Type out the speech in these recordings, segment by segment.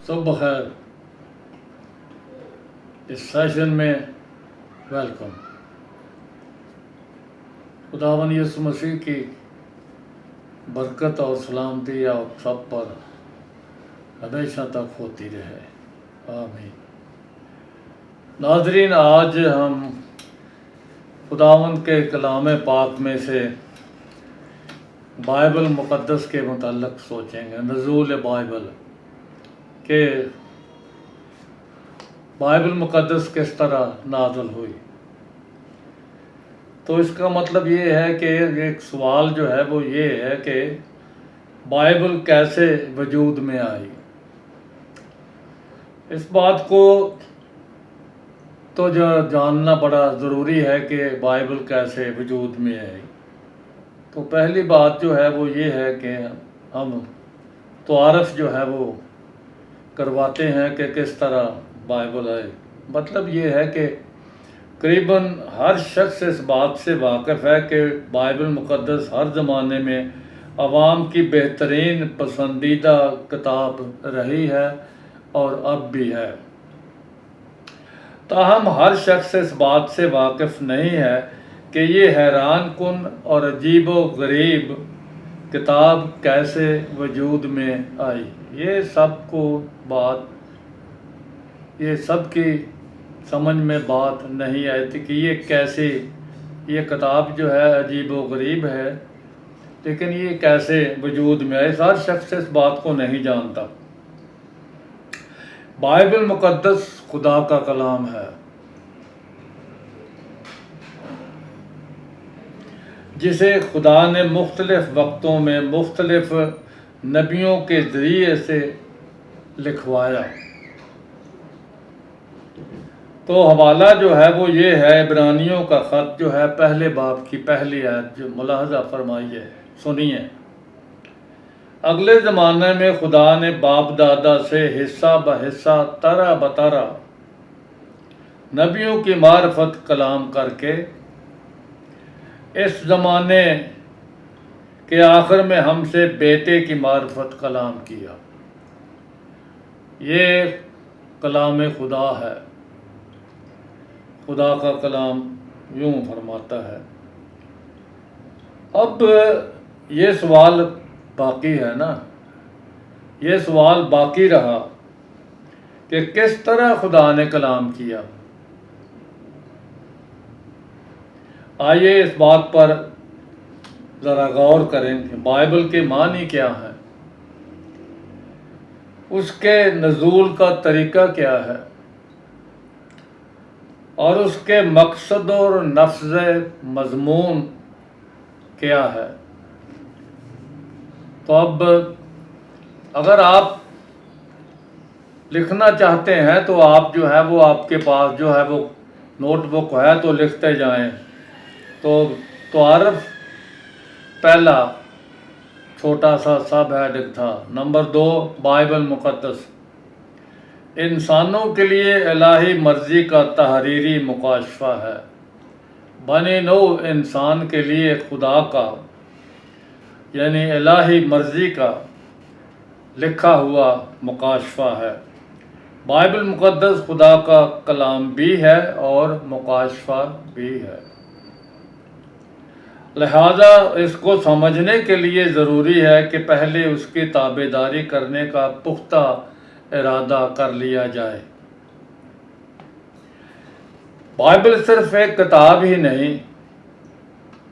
صبح بخیر، اس سیشن میں ویلکم۔ خداوند یسوع مسیح کی برکت اور سلامتی آپ سب پر ہمیشہ تک ہوتی رہے، آمین۔ ناظرین، آج ہم خداوند کے کلام پاک میں سے بائبل مقدس کے متعلق سوچیں گے، نزول بائبل، کہ بائبل مقدس کس طرح نازل ہوئی۔ تو اس کا مطلب یہ ہے کہ ایک سوال جو ہے وہ یہ ہے کہ بائبل کیسے وجود میں آئی۔ اس بات کو تو جو جاننا بڑا ضروری ہے کہ بائبل کیسے وجود میں آئی۔ تو پہلی بات جو ہے وہ یہ ہے کہ ہم تعارف جو ہے وہ کرواتے ہیں کہ کس طرح بائبل آئی۔ مطلب یہ ہے کہ قریباً ہر شخص اس بات سے واقف ہے کہ بائبل مقدس ہر زمانے میں عوام کی بہترین پسندیدہ کتاب رہی ہے اور اب بھی ہے۔ تاہم ہر شخص اس بات سے واقف نہیں ہے کہ یہ حیران کن اور عجیب و غریب کتاب کیسے وجود میں آئی۔ یہ سب کی سمجھ میں بات نہیں آئی تھی کہ یہ کتاب جو ہے عجیب و غریب ہے، لیکن یہ کیسے وجود میں آئی۔ ہر شخص اس بات کو نہیں جانتا۔ بائبل مقدس خدا کا کلام ہے، جسے خدا نے مختلف وقتوں میں مختلف نبیوں کے ذریعے سے لکھوایا۔ تو حوالہ جو ہے وہ یہ ہے، عبرانیوں کا خط جو ہے پہلے باب کی پہلی آیت، جو ملاحظہ فرمائیے، سنیے۔ اگلے زمانے میں خدا نے باپ دادا سے حصہ بحصہ طرح بطرح نبیوں کی معرفت کلام کر کے اس زمانے کے آخر میں ہم سے بیٹے کی معرفت کلام کیا۔ یہ کلام خدا ہے۔ خدا کا کلام یوں فرماتا ہے۔ اب یہ سوال باقی ہے نا، یہ سوال باقی رہا کہ کس طرح خدا نے کلام کیا۔ آئیے اس بات پر ذرا غور کریں کہ بائبل کے معنی کیا ہے، اس کے نزول کا طریقہ کیا ہے، اور اس کے مقصد اور نفذ مضمون کیا ہے۔ تو اب اگر آپ لکھنا چاہتے ہیں تو آپ جو ہے وہ آپ کے پاس جو ہے وہ نوٹ بک ہے تو لکھتے جائیں۔ تو تعارف پہلا چھوٹا سا سب ہیڈنگ تھا۔ نمبر 2، بائبل مقدس انسانوں کے لیے الہی مرضی کا تحریری مکاشفہ ہے۔ بنی نوع انسان کے لیے خدا کا یعنی الہی مرضی کا لکھا ہوا مکاشفہ ہے۔ بائبل مقدس خدا کا کلام بھی ہے اور مکاشفہ بھی ہے۔ لہذا اس کو سمجھنے کے لیے ضروری ہے کہ پہلے اس کی تابعداری کرنے کا پختہ ارادہ کر لیا جائے۔ بائبل صرف ایک کتاب ہی نہیں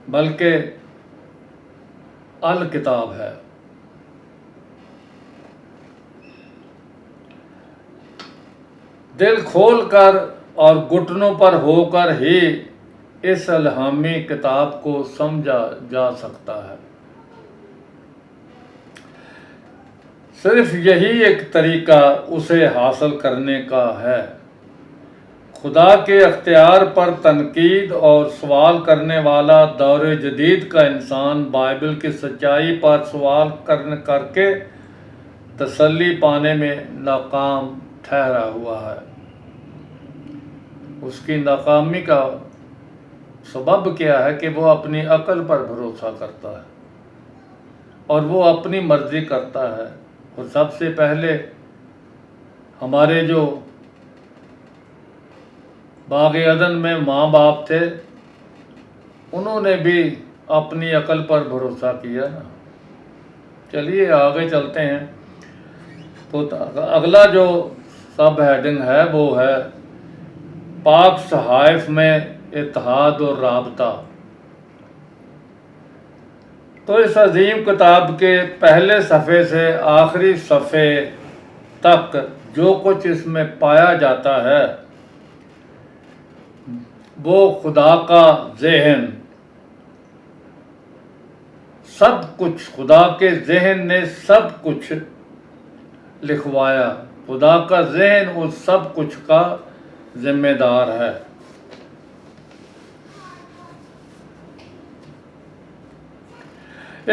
بلکہ الکتاب ہے۔ دل کھول کر اور گھٹنوں پر ہو کر ہی اس الہامی کتاب کو سمجھا جا سکتا ہے۔ صرف یہی ایک طریقہ اسے حاصل کرنے کا ہے۔ خدا کے اختیار پر تنقید اور سوال کرنے والا دور جدید کا انسان بائبل کی سچائی پر سوال کر کے تسلی پانے میں ناکام ٹھہرا ہوا ہے۔ اس کی ناکامی کا سبب کیا ہے کہ وہ اپنی عقل پر بھروسہ کرتا ہے اور وہ اپنی مرضی کرتا ہے، اور سب سے پہلے ہمارے جو باغ عدن میں ماں باپ تھے انہوں نے بھی اپنی عقل پر بھروسہ کیا نا. چلیے آگے چلتے ہیں. تو اگلا جو سب ہیڈنگ ہے وہ ہے پاک صحائف میں اتحاد اور رابطہ. تو اس عظیم کتاب کے پہلے صفحے سے آخری صفحے تک جو کچھ اس میں پایا جاتا ہے وہ خدا کا ذہن، سب کچھ خدا کے ذہن نے سب کچھ لکھوایا. خدا کا ذہن اس سب کچھ کا ذمہ دار ہے.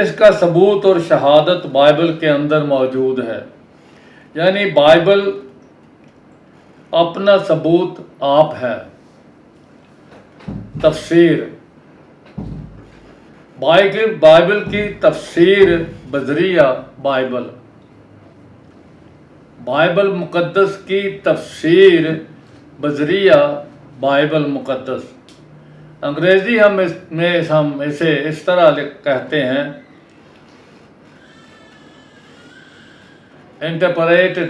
اس کا ثبوت اور شہادت بائبل کے اندر موجود ہے. یعنی بائبل اپنا ثبوت آپ ہے. تفسیر بائبل کی تفسیر بذریعہ بائبل مقدس کی تفسیر بذریعہ بائبل مقدس. انگریزی ہم اسے اس طرح کہتے ہیں interpretation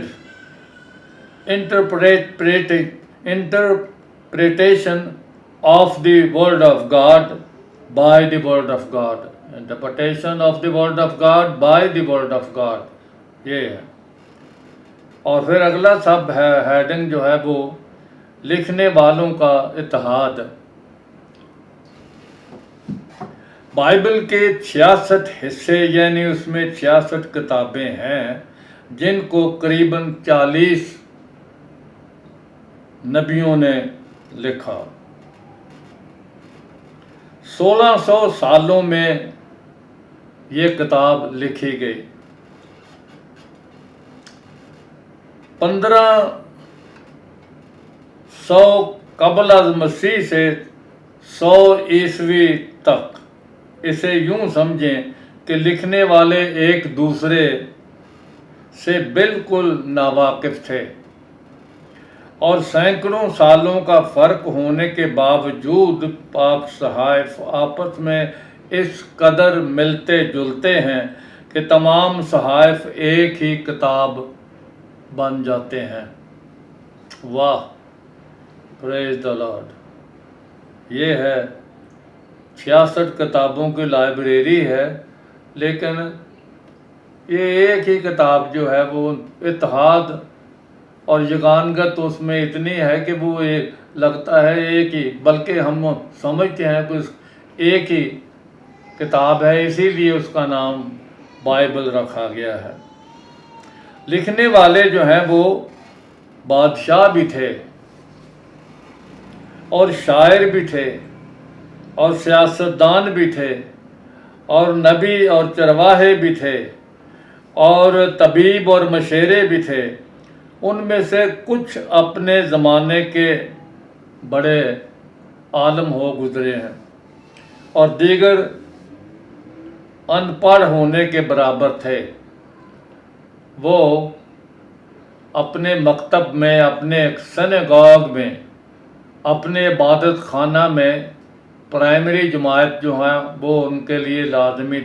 of the word of God by the word of God. Interpretation of the word of God by the word of God. یہ ہے. اور پھر اگلا سب ہے ہیڈنگ جو ہے وہ لکھنے والوں کا اتحاد. بائبل کے 66 حصے یعنی اس میں 66 کتابیں ہیں جن کو قریباً 40 نبیوں نے لکھا. 1600 سالوں میں یہ کتاب لکھی گئی. 1500 قبل از مسیح سے 100 عیسوی تک اسے یوں سمجھیں کہ لکھنے والے ایک دوسرے سے بالکل ناواقف تھے اور سینکڑوں سالوں کا فرق ہونے کے باوجود پاک صحائف آپس میں اس قدر ملتے جلتے ہیں کہ تمام صحائف ایک ہی کتاب بن جاتے ہیں. واہ، پریز دی لارڈ. یہ ہے 66 کتابوں کی لائبریری ہے، لیکن یہ ایک ہی کتاب جو ہے وہ اتحاد اور یگانگت اس میں اتنی ہے کہ وہ لگتا ہے ایک ہی، بلکہ ہم سمجھتے ہیں کہ ایک ہی کتاب ہے، اسی لیے اس کا نام بائبل رکھا گیا ہے. لکھنے والے جو ہیں وہ بادشاہ بھی تھے اور شاعر بھی تھے اور سیاستدان بھی تھے اور نبی اور چرواہے بھی تھے اور طبیب اور مشیرے بھی تھے. ان میں سے کچھ اپنے زمانے کے بڑے عالم ہو گزرے ہیں اور دیگر ان پڑھ ہونے کے برابر تھے. وہ اپنے مکتب میں، اپنے سنگاگ میں، اپنے عبادت خانہ میں پرائمری جماعت جو ہیں وہ ان کے لیے لازمی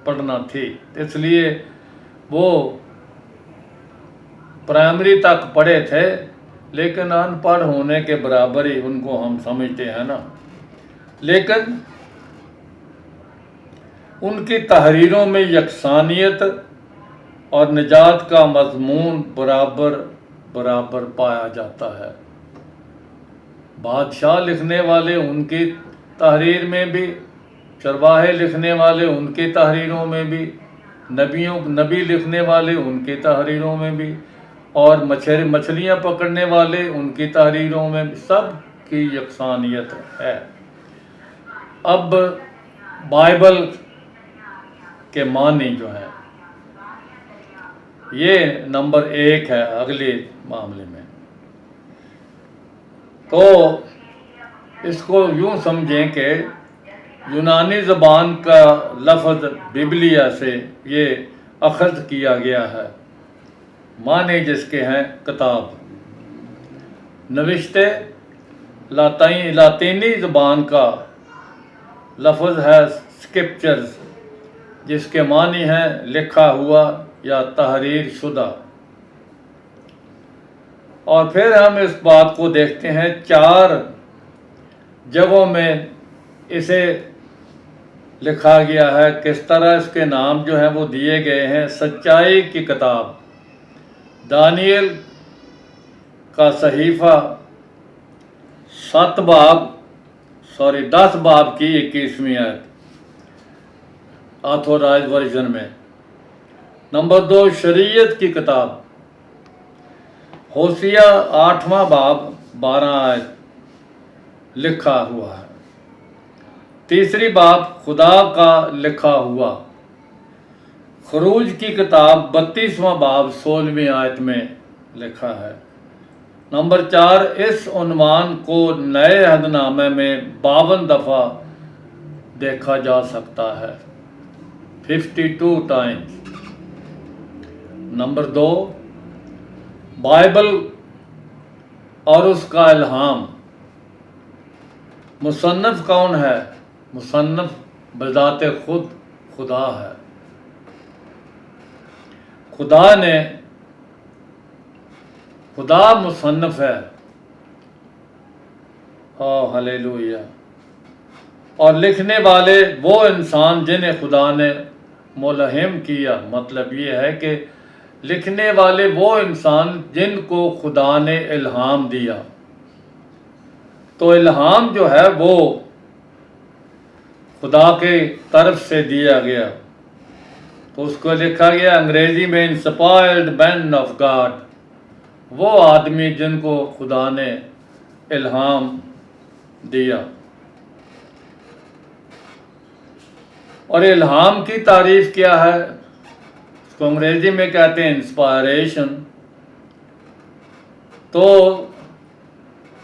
پڑھنا تھی، اس لیے وہ پرائمری تک پڑھے تھے، لیکن ان پڑھ ہونے کے برابر ہی ان کو ہم سمجھتے ہیں نا. لیکن ان کی تحریروں میں یکسانیت اور نجات کا مضمون برابر پایا جاتا ہے. بادشاہ لکھنے والے ان کی تحریر میں بھی، چرواہے لکھنے والے ان کی تحریروں میں بھی، نبی لکھنے والے ان کی تحریروں میں بھی، اور مچھلیاں پکڑنے والے ان کی تحریروں میں بھی، سب کی یکسانیت ہے. اب بائبل کے معنی جو ہے یہ نمبر 1 ہے اگلے معاملے میں. تو اس کو یوں سمجھیں کہ یونانی زبان کا لفظ ببلیا سے یہ اخذ کیا گیا ہے. معنی جس کے ہیں کتاب، نوشتے لاطینی زبان کا لفظ ہے اسکرپچرز، جس کے معنی ہیں لکھا ہوا یا تحریر شدہ۔ اور پھر ہم اس بات کو دیکھتے ہیں 4 جگہوں میں اسے لکھا گیا ہے، کس طرح اس کے نام جو ہیں وہ دیے گئے ہیں۔ سچائی کی کتاب، دانیل کا صحیفہ 10 باب کی 21ویں آیت آتھورائز ورژن میں۔ نمبر 2 شریعت کی کتاب، ہوسیہ 8واں باب 12 آیت لکھا ہوا ہے۔ تیسری باب خدا کا لکھا ہوا، خروج کی کتاب 32واں باب 16ویں آیت میں لکھا ہے۔ نمبر 4 اس عنوان کو نئے عہد نامے میں 52 دفعہ دیکھا جا سکتا ہے، 52 ٹائمز۔ نمبر 2 بائبل اور اس کا الہام، مصنف کون ہے؟ مصنف بذات خود خدا ہے۔ خدا مصنف ہے، ہلیلویہ۔ اور لکھنے والے وہ انسان جنہیں خدا نے ملہم کیا، مطلب یہ ہے کہ لکھنے والے وہ انسان جن کو خدا نے الہام دیا۔ تو الہام جو ہے وہ خدا کے طرف سے دیا گیا، تو اس کو لکھا گیا انگریزی میں انسپائرڈ مین آف گاڈ، وہ آدمی جن کو خدا نے الہام دیا۔ اور الہام کی تعریف کیا ہے؟ اس کو انگریزی میں کہتے ہیں انسپائریشن۔ تو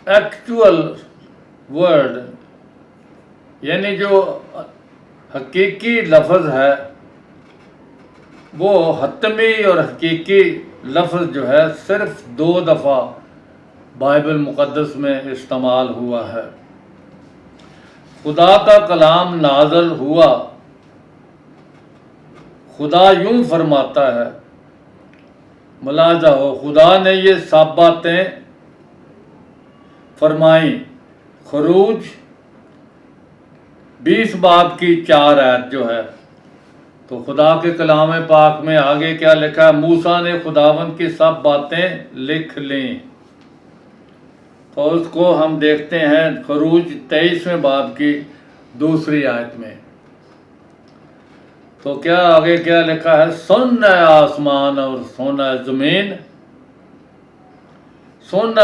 ایکچول ورڈ یعنی جو حقیقی لفظ ہے، وہ حتمی اور حقیقی لفظ جو ہے صرف 2 دفعہ بائبل مقدس میں استعمال ہوا ہے۔ خدا کا کلام نازل ہوا، خدا یوں فرماتا ہے، ملاحظہ ہو، خدا نے یہ سب باتیں فرمائیں۔ خروج 20 باب کی 4 آیت جو ہے، تو خدا کے کلام پاک میں آگے کیا لکھا ہے؟ موسیٰ نے خداوند کی سب باتیں لکھ لیں۔ تو اس کو ہم دیکھتے ہیں خروج 23ویں باب کی 2 آیت میں۔ تو کیا آگے کیا لکھا ہے؟ سن اے آسمان اور سن اے زمین، سن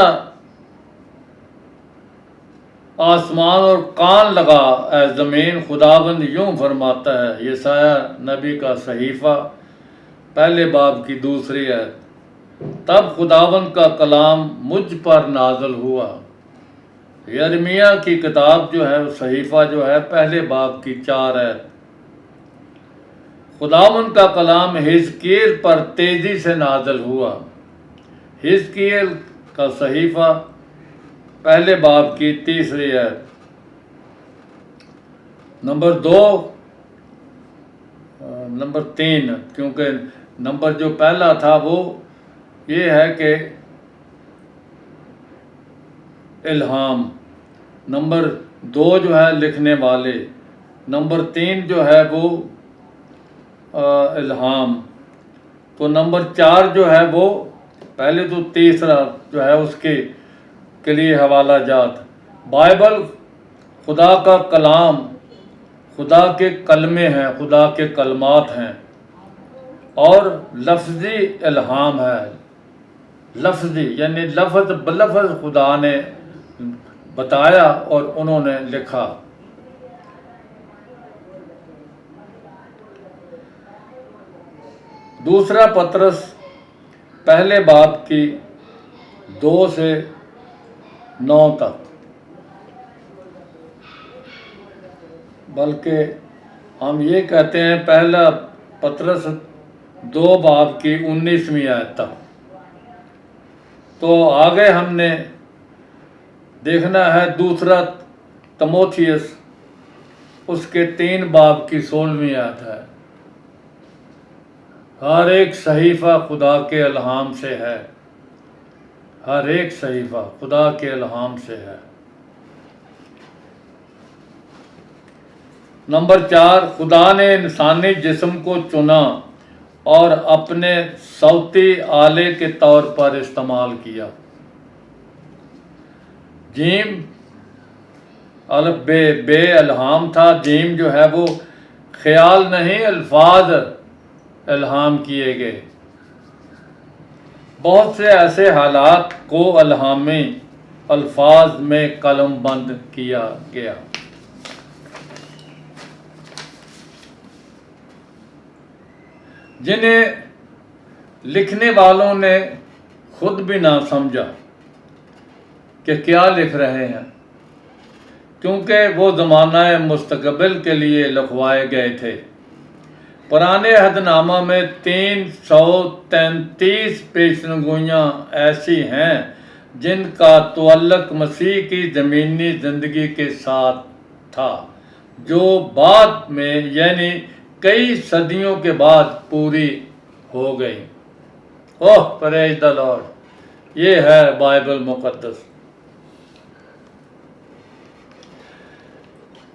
آسمان اور کان لگا اے زمین، خداوند یوں فرماتا ہے۔ یسایہ نبی کا صحیفہ 1 باب کی 2 آیت۔ تب خداوند کا کلام مجھ پر نازل ہوا۔ یرمیہ کی کتاب جو ہے، صحیفہ جو ہے 1 باب کی 4 آیت۔ خداوند کا کلام حزقیل پر تیزی سے نازل ہوا۔ حزقیل کا صحیفہ 1 باب کی 3 آیت۔ نمبر 3، کیونکہ نمبر جو پہلا تھا وہ یہ ہے کہ الہام، نمبر 2 جو ہے لکھنے والے، نمبر 3 جو ہے وہ الہام، تو نمبر 4 جو ہے وہ پہلے تو تیسرا جو ہے اس کے لیے حوالہ جات۔ بائبل خدا کا کلام، خدا کے کلمے ہیں، خدا کے کلمات ہیں، اور لفظی الہام ہے۔ لفظی یعنی لفظ بلفظ خدا نے بتایا اور انہوں نے لکھا۔ دوسرا پطرس 1 باب کی 2 سے 9 تک، بلکہ ہم یہ کہتے ہیں 1 پطرس 2 باب کی 19ویں آیت تک۔ تو آگے ہم نے دیکھنا ہے دوسرا تموتھیوس، اس کے 3 باب کی 16ویں آیت ہے، ہر ایک صحیفہ خدا کے الہام سے ہے، ہر ایک صحیفہ خدا کے الہام سے ہے۔ نمبر 4، خدا نے انسانی جسم کو چنا اور اپنے صوتی آلے کے طور پر استعمال کیا۔ جیم الف بے الہام تھا، جیم جو ہے وہ خیال نہیں، الفاظ الہام کیے گئے۔ بہت سے ایسے حالات کو الہامی الفاظ میں قلم بند کیا گیا۔ جنہیں لکھنے والوں نے خود بھی نہ سمجھا کہ کیا لکھ رہے ہیں، کیونکہ وہ زمانہ مستقبل کے لیے لکھوائے گئے تھے۔ پرانے عہد نامہ میں 333 پیشنگوئیاں ایسی ہیں جن کا تعلق مسیح کی زمینی زندگی کے ساتھ تھا، جو بعد میں یعنی کئی صدیوں کے بعد پوری ہو گئی۔ اوہ پریز دی لارڈ، یہ ہے بائبل مقدس۔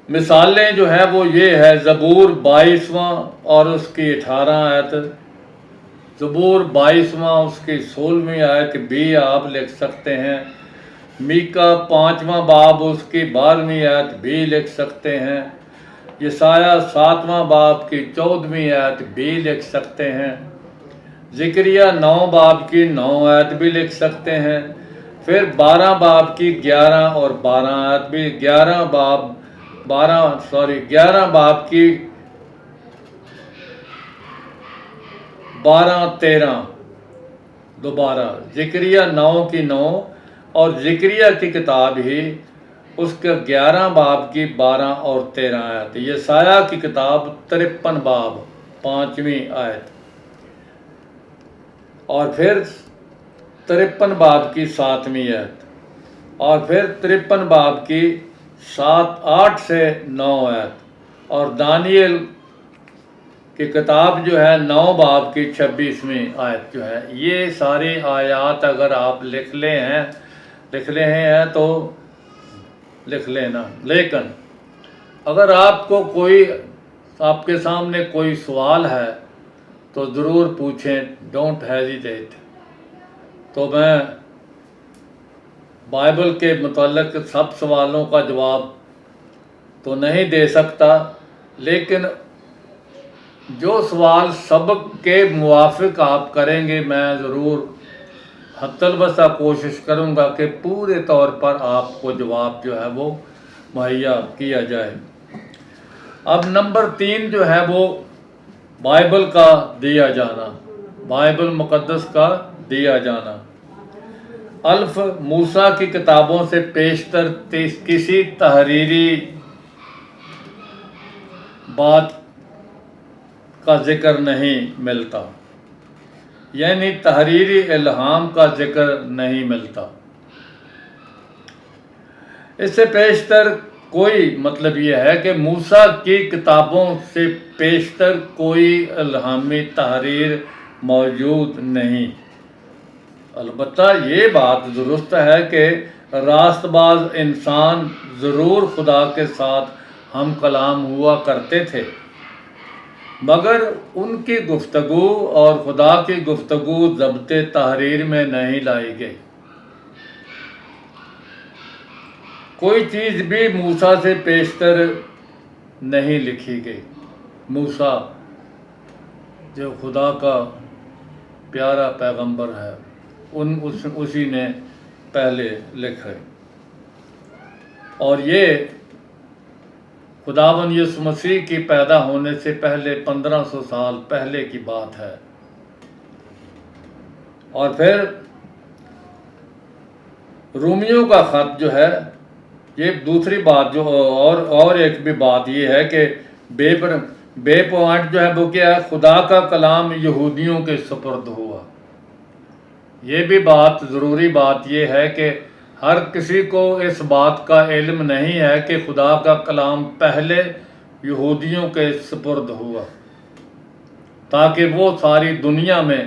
مثالیں جو ہے وہ یہ ہے، زبور 22واں اور اس کی 18 آیت، زبور 22واں اس کی 16ویں آیت بھی آپ لکھ سکتے ہیں۔ میکا 5واں باب اس کی 12ویں آیت بھی لکھ سکتے ہیں۔ یسایہ 7واں باب کی 14ویں آیت بھی لکھ سکتے ہیں۔ زکریا 9 باب کی 9 آیت بھی لکھ سکتے ہیں۔ پھر 12 باب کی 11 اور 12 آیت بھی، 11 باب کی 12-13 دوبارہ، زکریا 9 کی 9 اور زکریا کی کتاب ہی اس کے 11 باب کی 12 اور 13 آیت، یسایہ کی کتاب 53 باب 5ویں آیت، اور پھر 53 باب کی 7ویں آیت، اور پھر 53 باب کی 8 سے 9 آیت، اور دانیل کی کتاب جو ہے 9 باب کی 26ویں آیت جو ہے۔ یہ ساری آیات اگر آپ لکھ رہے ہیں تو لکھ لینا، لیکن اگر آپ کے سامنے کوئی سوال ہے تو ضرور پوچھیں، ڈونٹ ہیزیٹیٹ۔ تو میں بائبل کے متعلق سب سوالوں کا جواب تو نہیں دے سکتا، لیکن جو سوال سبق کے موافق آپ کریں گے میں ضرور حتی الوسع کوشش کروں گا کہ پورے طور پر آپ کو جواب جو ہے وہ مہیا کیا جائے۔ اب نمبر 3 جو ہے وہ بائبل کا دیا جانا، بائبل مقدس کا دیا جانا۔ الف موسیٰ کی کتابوں سے پیشتر کسی تحریری بات کا ذکر نہیں ملتا، یعنی تحریری الہام کا ذکر نہیں ملتا۔ اس سے پیشتر کوئی مطلب یہ ہے کہ موسیٰ کی کتابوں سے پیشتر کوئی الہامی تحریر موجود نہیں۔ البتہ یہ بات درست ہے کہ راست باز انسان ضرور خدا کے ساتھ ہم کلام ہوا کرتے تھے، مگر ان کی گفتگو اور خدا کی گفتگو ضبط تحریر میں نہیں لائی گئی۔ کوئی چیز بھی موسیٰ سے پیشتر نہیں لکھی گئی۔ موسیٰ جو خدا کا پیارا پیغمبر ہے، اسی نے پہلے لکھے، اور یہ خداوند یسوع مسیح کی پیدا ہونے سے پہلے 1500 سال پہلے کی بات ہے۔ اور پھر رومیوں کا خط جو ہے، یہ دوسری بات جو اور ایک بھی بات یہ ہے کہ بے پوائنٹ جو ہے وہ کیا ہے، خدا کا کلام یہودیوں کے سپرد ہوا۔ یہ بھی بات ضروری بات یہ ہے کہ ہر کسی کو اس بات کا علم نہیں ہے کہ خدا کا کلام پہلے یہودیوں کے سپرد ہوا تاکہ وہ ساری دنیا میں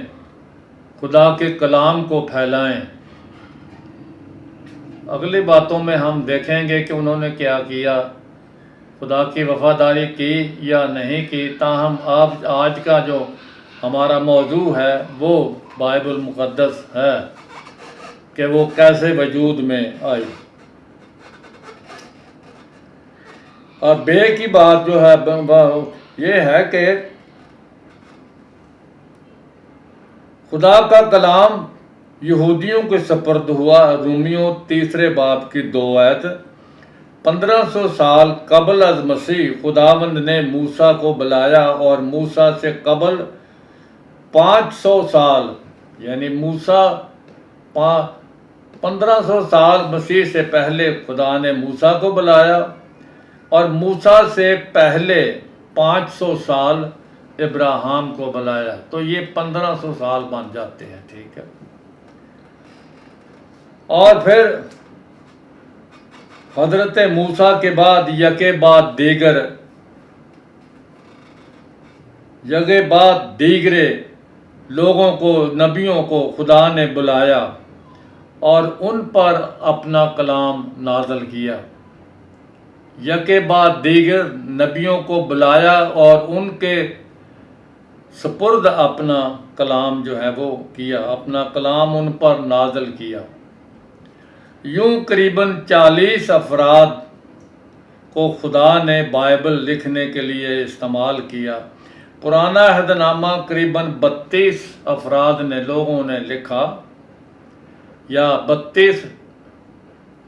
خدا کے کلام کو پھیلائیں۔ اگلی باتوں میں ہم دیکھیں گے کہ انہوں نے کیا کیا، خدا کی وفاداری کی یا نہیں کی۔ تاہم آج کا جو ہمارا موضوع ہے وہ بائبل مقدس ہے کہ وہ کیسے وجود میں آئی۔ اور بے کی بات جو ہے یہ ہے کہ خدا کا کلام یہودیوں کے سپرد ہوا۔ رومیوں 3 باب کی 2 آیت۔ 1500 سال قبل از مسیح خداوند نے موسیٰ کو بلایا، اور موسیٰ سے قبل 500 سال یعنی موسیٰ 1500 سال مسیح سے پہلے خدا نے موسیٰ کو بلایا، اور موسیٰ سے پہلے 500 سال ابراہیم کو بلایا، تو یہ 1500 سال بن جاتے ہیں، ٹھیک ہے۔ اور پھر حضرت موسیٰ کے بعد یکے بعد دیگرے لوگوں کو، نبیوں کو خدا نے بلایا اور ان پر اپنا کلام نازل کیا۔ یکے بعد دیگر نبیوں کو بلایا اور ان کے سپرد اپنا کلام جو ہے وہ کیا، اپنا کلام ان پر نازل کیا۔ یوں قریباً 40 افراد کو خدا نے بائبل لکھنے کے لیے استعمال کیا۔ پرانا عہد نامہ قریباً 32 افراد نے لوگوں نے لکھا، یا 32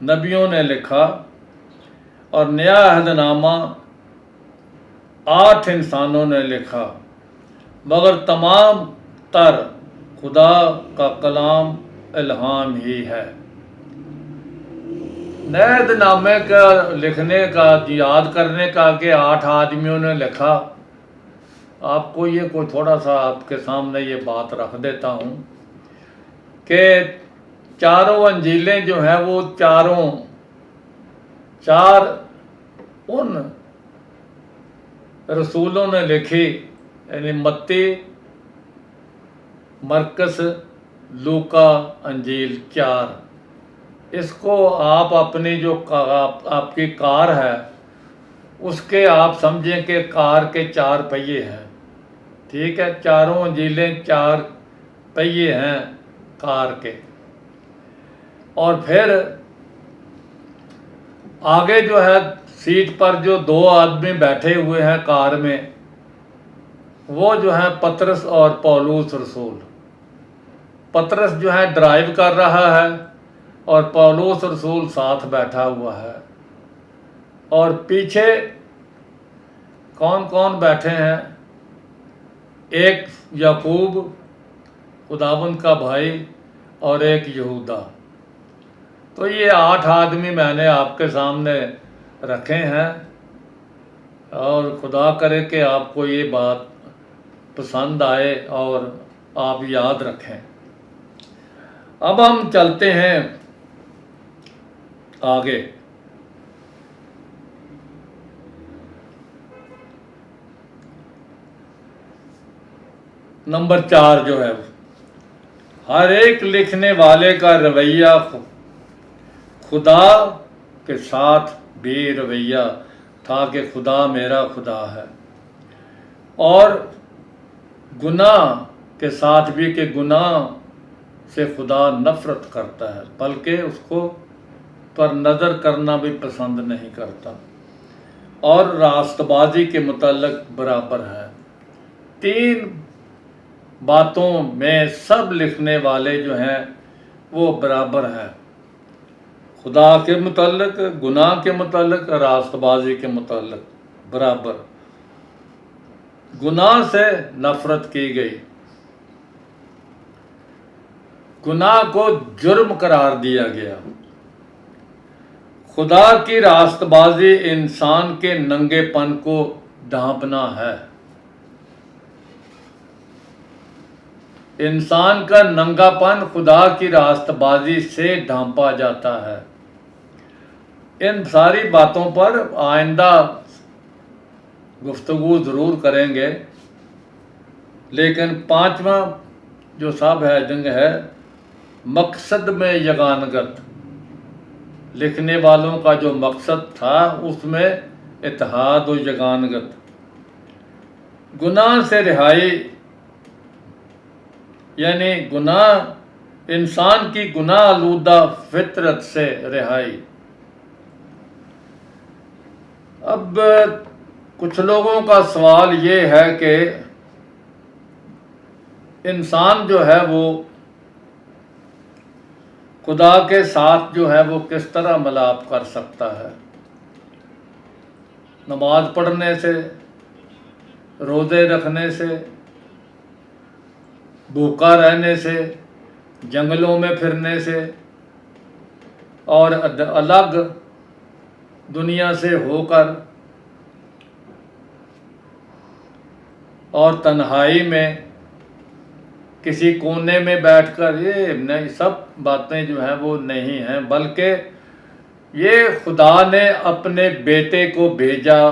نبیوں نے لکھا، اور نیا عہد نامہ 8 انسانوں نے لکھا، مگر تمام تر خدا کا کلام الہام ہی ہے۔ نئے عہد نامے کا لکھنے کا، یاد کرنے کا کہ 8 آدمیوں نے لکھا، آپ کو یہ کوئی تھوڑا سا آپ کے سامنے یہ بات رکھ دیتا ہوں کہ چاروں انجیلیں جو ہیں وہ چار ان رسولوں نے لکھی، یعنی متی، مرکس، لوکا، انجیل، 4۔ اس کو آپ اپنی جو آپ کی کار ہے اس کے آپ سمجھیں کہ کار کے 4 پہیے ہیں، ٹھیک ہے، چاروں انجیلیں 4 پہیے ہیں کار کے۔ اور پھر آگے جو ہے سیٹ پر جو 2 آدمی بیٹھے ہوئے ہیں کار میں، وہ جو ہیں پطرس اور پولوس رسول۔ پطرس جو ہے ڈرائیو کر رہا ہے اور پولوس رسول ساتھ بیٹھا ہوا ہے، اور پیچھے کون کون بیٹھے ہیں؟ ایک یعقوب خداوند کا بھائی اور ایک یہودا۔ تو یہ 8 آدمی میں نے آپ کے سامنے رکھے ہیں، اور خدا کرے کہ آپ کو یہ بات پسند آئے اور آپ یاد رکھیں۔ اب ہم چلتے ہیں آگے۔ نمبر 4 جو ہے، ہر ایک لکھنے والے کا رویہ خدا کے ساتھ بھی رویہ تھا کہ خدا میرا خدا ہے، اور گناہ کے ساتھ بھی کہ گناہ سے خدا نفرت کرتا ہے، بلکہ اس کو پر نظر کرنا بھی پسند نہیں کرتا، اور راست بازی کے متعلق برابر ہے۔ 3 باتوں میں سب لکھنے والے جو ہیں وہ برابر ہیں، خدا کے متعلق، گناہ کے متعلق، راست بازی کے متعلق برابر۔ گناہ سے نفرت کی گئی، گناہ کو جرم قرار دیا گیا۔ خدا کی راست بازی انسان کے ننگے پن کو ڈھانپنا ہے۔ انسان کا ننگا پن خدا کی راست بازی سے ڈھانپا جاتا ہے۔ ان ساری باتوں پر آئندہ گفتگو ضرور کریں گے، لیکن پانچواں جو سب ہیڈنگ ہے مقصد میں یگانگت، لکھنے والوں کا جو مقصد تھا اس میں اتحاد و یگانگت، گناہ سے رہائی، یعنی گناہ، انسان کی گناہ آلودہ فطرت سے رہائی۔ اب کچھ لوگوں کا سوال یہ ہے کہ انسان جو ہے وہ خدا کے ساتھ جو ہے وہ کس طرح ملاپ کر سکتا ہے؟ نماز پڑھنے سے، روزے رکھنے سے، بھوکا رہنے سے، جنگلوں میں پھرنے سے، اور الگ دنیا سے ہو کر اور تنہائی میں کسی کونے میں بیٹھ کر، یہ نہیں، سب باتیں جو ہیں وہ نہیں ہیں، بلکہ یہ خدا نے اپنے بیٹے کو بھیجا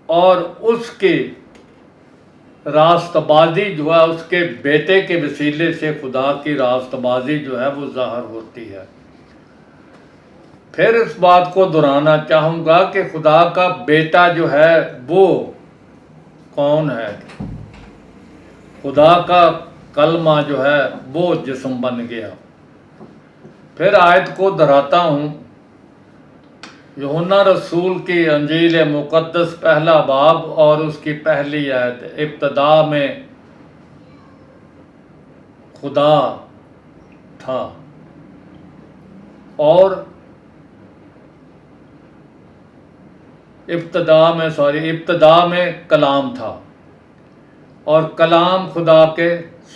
اور اس کی راست بازی جو ہے اس کے بیٹے کے وسیلے سے خدا کی راست بازی جو ہے وہ ظاہر ہوتی ہے۔ پھر اس بات کو دہرانا چاہوں گا کہ خدا کا بیٹا جو ہے وہ کون ہے؟ خدا کا کلمہ جو ہے وہ جسم بن گیا۔ پھر آیت کو دہراتا ہوں، یوحنا رسول کی انجیل مقدس پہلا باب اور اس کی پہلی آیت، ابتدا میں خدا تھا اور ابتدا میں کلام تھا اور کلام خدا کے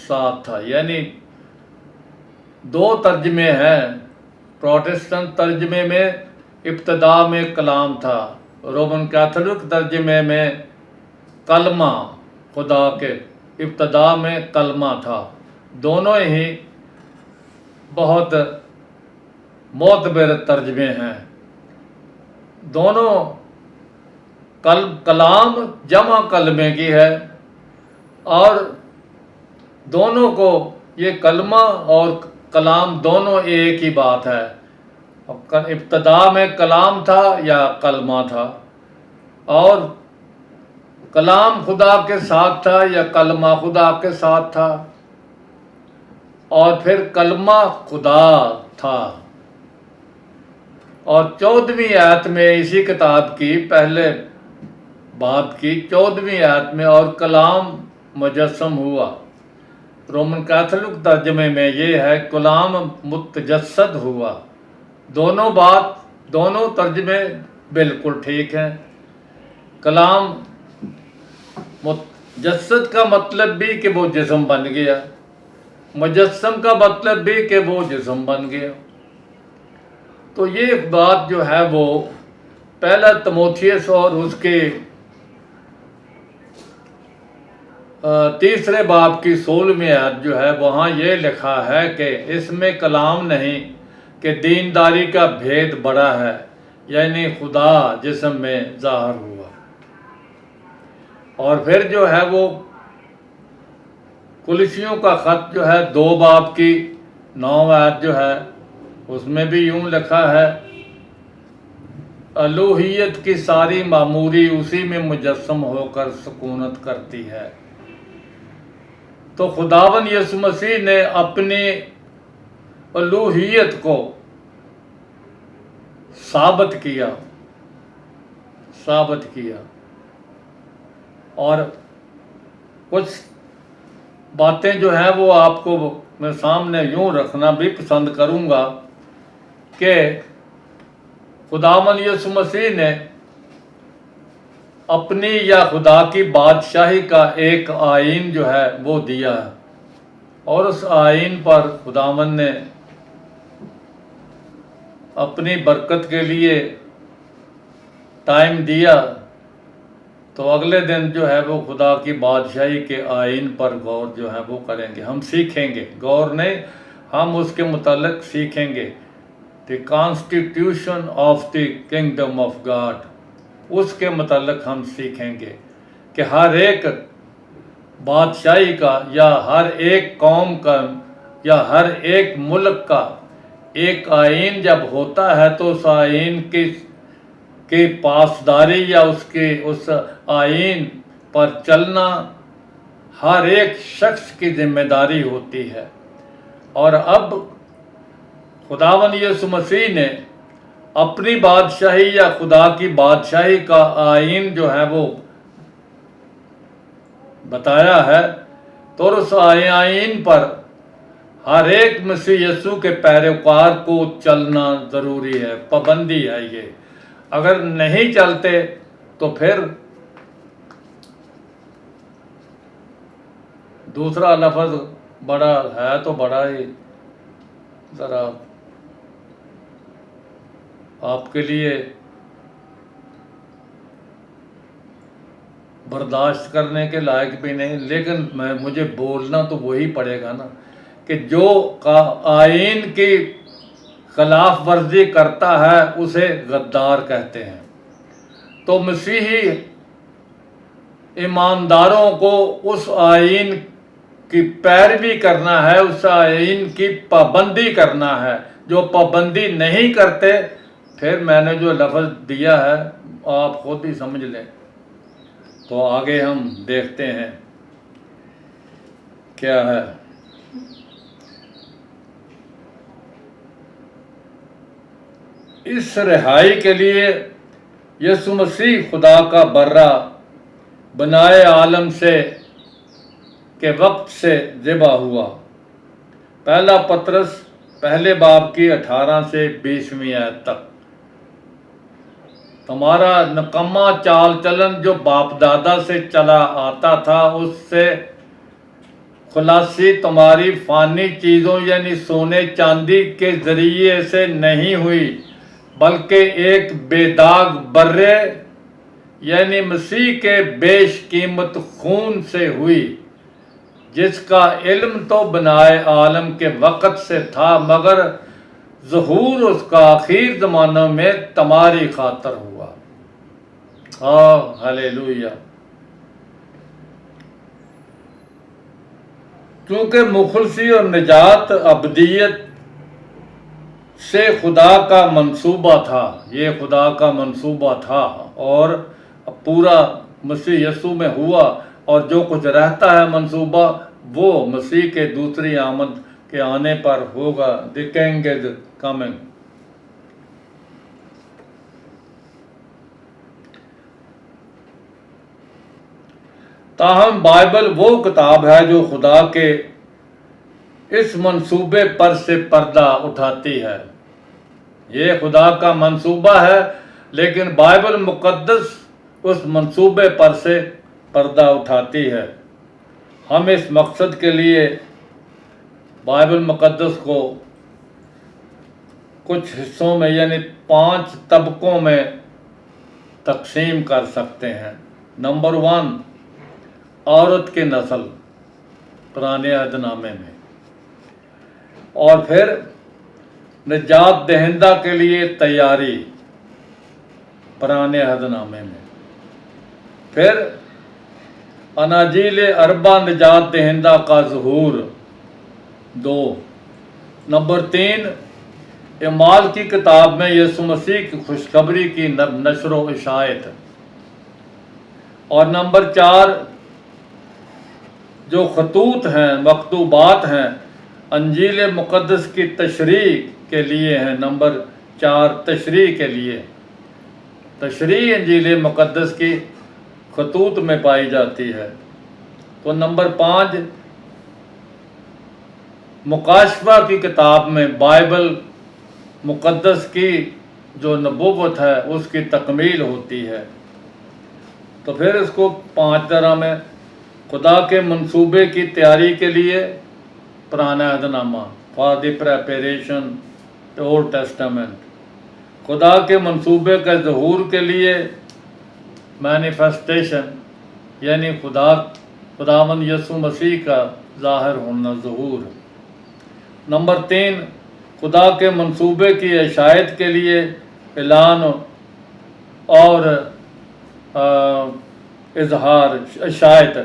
ساتھ تھا۔ یعنی دو ترجمے ہیں، پروٹسٹنٹ ترجمے میں ابتدا میں کلام تھا، رومن کیتھولک ترجمے میں کلمہ، خدا کے ابتدا میں کلمہ تھا۔ دونوں ہی بہت معتبر ترجمے ہیں۔ دونوں کلام جمع کلمے کی ہے، اور دونوں کو یہ کلمہ اور کلام دونوں ایک ہی بات ہے۔ ابتدا میں کلام تھا یا کلمہ تھا، اور کلام خدا کے ساتھ تھا یا کلمہ خدا کے ساتھ تھا، اور پھر کلمہ خدا تھا۔ اور 14ویں آیت میں اسی کتاب کی پہلے باب کی 14ویں آیت میں، اور کلام مجسم ہوا، رومن کیتھولک ترجمے میں یہ ہے کلام متجسد ہوا۔ دونوں ترجمے بالکل ٹھیک ہیں۔ کلام متجسد کا مطلب بھی کہ وہ جسم بن گیا، مجسم کا مطلب بھی کہ وہ جسم بن گیا۔ تو یہ بات جو ہے وہ پہلا تموتھیوس اور اس کے تیسرے باب کی 16ویں آیت جو ہے وہاں یہ لکھا ہے کہ اس میں کلام نہیں کہ دینداری کا بھید بڑا ہے، یعنی خدا جسم میں ظاہر ہوا۔ اور پھر جو ہے وہ کلسیوں کا خط جو ہے 2 باب کی 9 آیت جو ہے اس میں بھی یوں لکھا ہے، الوہیت کی ساری معموری اسی میں مجسم ہو کر سکونت کرتی ہے۔ تو خداوند یسوع مسیح نے اپنی الوہیت کو ثابت کیا، اور کچھ باتیں جو ہیں وہ آپ کو میں سامنے یوں رکھنا بھی پسند کروں گا کہ خداوند یسوع مسیح نے اپنی یا خدا کی بادشاہی کا ایک آئین جو ہے وہ دیا ہے، اور اس آئین پر خداوند نے اپنی برکت کے لیے ٹائم دیا۔ تو اگلے دن جو ہے وہ خدا کی بادشاہی کے آئین پر غور جو ہے وہ کریں گے، ہم سیکھیں گے، غور نہیں، ہم اس کے متعلق سیکھیں گے۔ The constitution of the kingdom of God, اس کے متعلق ہم سیکھیں گے کہ ہر ایک بادشاہی کا یا ہر ایک قوم کا یا ہر ایک ملک کا ایک آئین جب ہوتا ہے تو اس آئین کی پاسداری یا اس آئین پر چلنا ہر ایک شخص کی ذمہ داری ہوتی ہے۔ اور اب خداوند یسوع مسیح نے اپنی بادشاہی یا خدا کی بادشاہی کا آئین جو ہے وہ بتایا ہے، تو اس آئین پر ہر ایک مسیح یسوع کے پیروکار کو چلنا ضروری ہے، پابندی ہے یہ۔ اگر نہیں چلتے تو پھر دوسرا لفظ بڑا ہے تو بڑا ہی ذرا آپ کے لیے برداشت کرنے کے لائق بھی نہیں، لیکن مجھے بولنا تو وہی پڑے گا نا کہ جو آئین کی خلاف ورزی کرتا ہے اسے غدار کہتے ہیں۔ تو مسیحی ایمانداروں کو اس آئین کی پیروی کرنا ہے، اس آئین کی پابندی کرنا ہے۔ جو پابندی نہیں کرتے، پھر میں نے جو لفظ دیا ہے آپ خود ہی سمجھ لیں۔ تو آگے ہم دیکھتے ہیں کیا ہے۔ اس رہائی کے لیے یسوع مسیح خدا کا برہ بنائے عالم سے کے وقت سے ذبح ہوا۔ پہلا پطرس پہلے باب کی 18 سے 20ویں آیت تک۔ تمہارا نکما چال چلن جو باپ دادا سے چلا آتا تھا، اس سے خلاصی تمہاری فانی چیزوں یعنی سونے چاندی کے ذریعے سے نہیں ہوئی، بلکہ ایک بے داغ برے یعنی مسیح کے بیش قیمت خون سے ہوئی، جس کا علم تو بنائے عالم کے وقت سے تھا، مگر ظہور اس کا آخر زمانوں میں تمہاری خاطر ہوا۔ ہلیلویہ۔ کیونکہ مخلصی اور نجات ابدیت سے خدا کا منصوبہ تھا، یہ خدا کا منصوبہ تھا اور پورا مسیح یسوع میں ہوا، اور جو کچھ رہتا ہے منصوبہ وہ مسیح کے دوسری آمد کے آنے پر ہوگا۔ The king is coming. تاہم بائبل وہ کتاب ہے جو خدا کے اس منصوبے پر سے پردہ اٹھاتی ہے۔ یہ خدا کا منصوبہ ہے، لیکن بائبل مقدس اس منصوبے پر سے پردہ اٹھاتی ہے۔ ہم اس مقصد کے لیے بائبل مقدس کو کچھ حصوں میں یعنی 5 طبقوں میں تقسیم کر سکتے ہیں۔ نمبر 1، عورت کی نسل پرانے عہد نامے میں، اور پھر نجات دہندہ کے لیے تیاری پرانے عہد نامے میں، پھر اناجیل اربع نجات دہندہ کا ظہور 2، نمبر 3 اعمال کی کتاب میں یسوع مسیح کی خوشخبری کی نشر و اشاعت، اور نمبر 4 جو خطوط ہیں، مکتوبات ہیں، انجیل مقدس کی تشریح کے لیے ہیں۔ نمبر 4 تشریح کے لیے، تشریح انجیل مقدس کی خطوط میں پائی جاتی ہے۔ تو نمبر 5 مکاشفہ کی کتاب میں بائبل مقدس کی جو نبوت ہے اس کی تکمیل ہوتی ہے۔ تو پھر اس کو 5 طرح میں، خدا کے منصوبے کی تیاری کے لیے پرانا عہد نامہ، for the preparation old Testament, خدا کے منصوبے کے ظہور کے لیے مینیفیسٹیشن یعنی خداوند یسوع مسیح کا ظاہر ہونا، ظہور۔ نمبر 3، خدا کے منصوبے کی اشاعت کے لیے اعلان اور اظہار، اشاعت،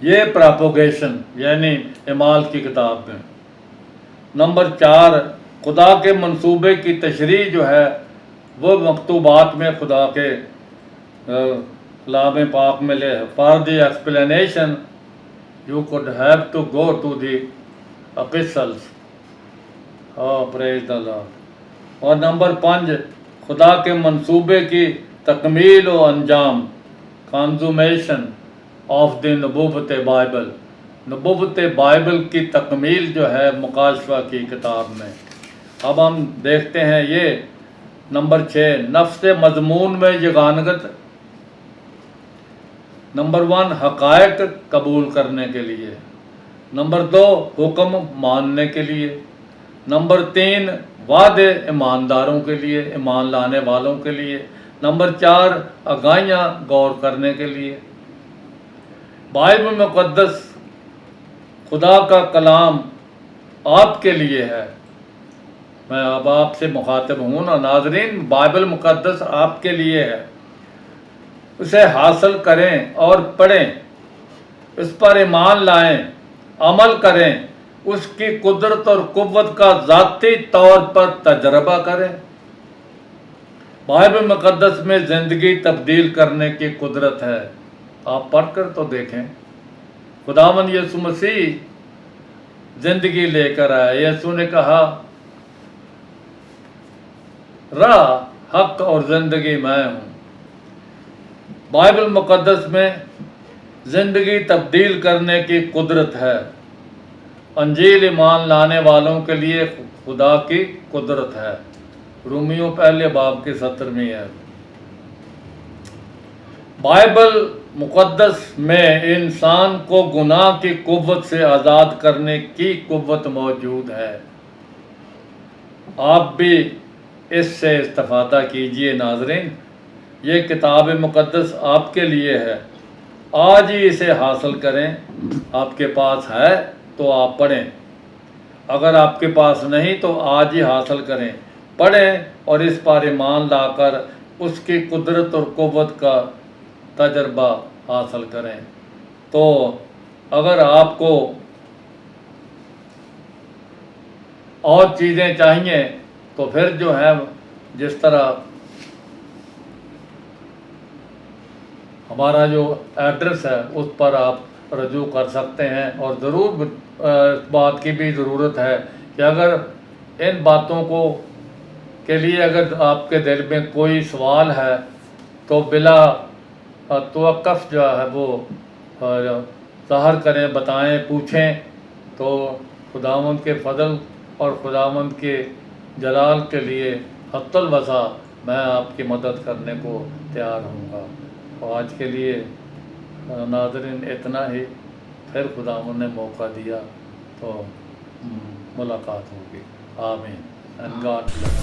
یہ پراپوگیشن یعنی اعمال کی کتاب میں۔ نمبر 4، خدا کے منصوبے کی تشریح جو ہے وہ مکتوبات میں خدا کے کلام پاک میں لے۔ For the explanation you could have to go to the apostles. Praise the Lord. اور نمبر 5، خدا کے منصوبے کی تکمیل و انجام، کنزومیشن آف دی نبوت بائبل، نبوت بائبل کی تکمیل جو ہے مکاشفہ کی کتاب میں۔ اب ہم دیکھتے ہیں یہ نمبر 6، نفس مضمون میں یگانگت۔ نمبر 1، حقائق قبول کرنے کے لیے۔ نمبر 2، حکم ماننے کے لیے۔ نمبر 3، وعدے ایمانداروں کے لیے، ایمان لانے والوں کے لیے۔ نمبر 4، آگاہیاں غور کرنے کے لیے۔ بائبل مقدس خدا کا کلام آپ کے لیے ہے۔ میں اب آپ سے مخاطب ہوں نا ناظرین، بائبل مقدس آپ کے لیے ہے۔ اسے حاصل کریں اور پڑھیں، اس پر ایمان لائیں، عمل کریں، اس کی قدرت اور قوت کا ذاتی طور پر تجربہ کریں۔ بائبل مقدس میں زندگی تبدیل کرنے کی قدرت ہے، آپ پڑھ کر تو دیکھیں۔ خداوند یسوع مسیح زندگی لے کر آئے۔ یسوع نے کہا راہ، حق اور زندگی میں ہوں۔ بائبل مقدس میں زندگی تبدیل کرنے کی قدرت ہے۔ انجیل ایمان لانے والوں کے لیے خدا کی قدرت ہے۔ رومیوں پہلے باب کی 17ویں ہے۔ بائبل مقدس میں انسان کو گناہ کی قوت سے آزاد کرنے کی قوت موجود ہے۔ آپ بھی اس سے استفادہ کیجئے ناظرین، یہ کتاب مقدس آپ کے لیے ہے۔ آج ہی اسے حاصل کریں۔ آپ کے پاس ہے تو آپ پڑھیں، اگر آپ کے پاس نہیں تو آج ہی حاصل کریں، پڑھیں اور اس پر ایمان لا کر اس کی قدرت اور قوت کا تجربہ حاصل کریں۔ تو اگر آپ کو اور چیزیں چاہیے تو پھر جو ہے جس طرح ہمارا جو ایڈریس ہے اس پر آپ رجوع کر سکتے ہیں۔ اور ضرور اس بات کی بھی ضرورت ہے کہ اگر ان باتوں کو کے لیے اگر آپ کے دل میں کوئی سوال ہے تو بلا توقف جو ہے وہ ظاہر کریں، بتائیں، پوچھیں، تو خداوند کے فضل اور خداوند کے جلال کے لیے حتی الوسع میں آپ کی مدد کرنے کو تیار ہوں گا۔ اور آج کے لیے ناظرین اتنا ہی، پھر خداوند نے موقع دیا تو ملاقات ہوگی۔ آمین۔ And God bless.